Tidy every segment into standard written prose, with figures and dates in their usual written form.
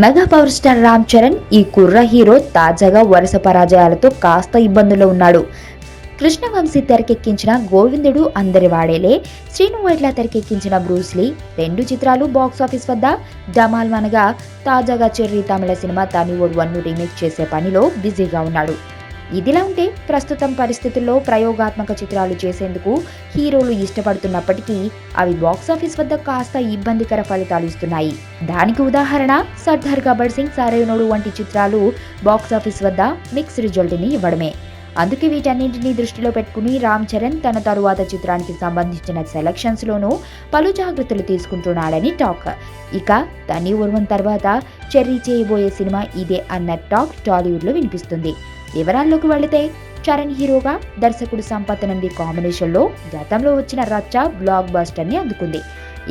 Mega power star Ram Charan ఈ కుర్ర hero తాజాగా వరుస పరాజయాలతో కాస్త ఇబ్బందుల్లో ఉన్నాడు. కృష్ణవంశీ తెరకెక్కించిన గోవిందుడు అందరి వాడేలే, శ్రీను వైట్ల తెరకెక్కించిన బ్రూస్లీ రెండు చిత్రాలు బాక్సాఫీస్ వద్ద ధమాల్ మనగా తాజాగా చెర్రీ తమిళ సినిమా తనివోడ్ 1ను రీమేక్ చేసే పనిలో బిజీగా ఉన్నాడు. ఇదిలా ఉంటే ప్రస్తుతం పరిస్థితుల్లో ప్రయోగాత్మక చిత్రాలు చేసేందుకు హీరోలు ఇష్టపడుతున్నప్పటికీ అవి బాక్సాఫీస్ వద్ద కాస్త ఇబ్బందికర ఫలితాలు ఇస్తున్నాయి. దానికి ఉదాహరణ సర్దార్ గబ్బర్ సింగ్, సరైనోడు వంటి చిత్రాలు బాక్సాఫీస్ వద్ద మిక్స్ రిజల్ట్ని ఇవ్వడమే. అందుకే వీటన్నింటినీ దృష్టిలో పెట్టుకుని రామ్ చరణ్ తన తరువాత చిత్రానికి సంబంధించిన సెలక్షన్స్లోనూ పలు జాగ్రత్తలు తీసుకుంటున్నాడని టాక్. ఇక తని ఉర్వం తర్వాత చెర్రీ చేయబోయే సినిమా ఇదే అన్న టాక్ టాలీవుడ్లో వినిపిస్తుంది. వివరాల్లోకి వెళితే చరణ్ హీరోగా దర్శకుడు సంపత్ నంది కాంబినేషన్లో గతంలో వచ్చిన రచ్చ బ్లాక్ బస్టర్ని అందుకుంది.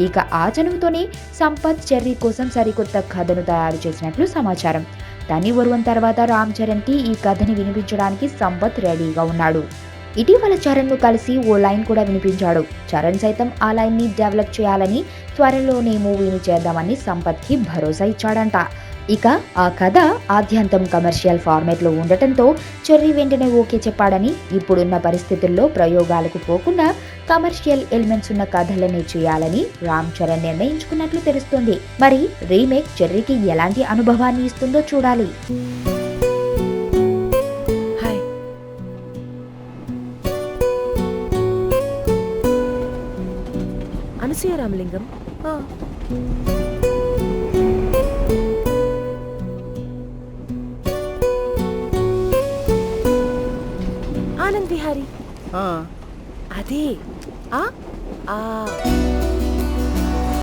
ఇక ఆ చనువుతోనే సంపత్ చెర్రీ కోసం సరికొత్త కథను తయారు చేసినట్లు సమాచారం. తని ఉర్వం తర్వాత రామ్ చరణ్కి ఈ కథని వినిపించడానికి సంపత్ రెడీగా ఉన్నాడు. ఇటీవల చరణ్ను కలిసి ఓ లైన్ కూడా వినిపించాడు. చరణ్ సైతం ఆ లైన్ని డెవలప్ చేయాలని, త్వరలోనే మూవీని చేద్దామని సంపత్కి భరోసా ఇచ్చాడంట. ఇక ఆ కథ ఆద్యంతం కమర్షియల్ ఫార్మేట్లో ఉండటంతో చెర్రీ వెంటనే ఓకే చెప్పాడని, ఇప్పుడున్న పరిస్థితుల్లో ప్రయోగాలకు పోకుండా కమర్షియల్ ఎలిమెంట్స్ ఉన్న కథలనే చేయాలని రామ్ చరణ్ నిర్ణయించుకున్నట్లు తెలుస్తోంది. మరి రీమేక్ చెర్రీకి ఎలాంటి అనుభవాన్ని ఇస్తుందో చూడాలి. అనసూయ రామలింగం. ఆనంద్ విహారీ. అదే ఆ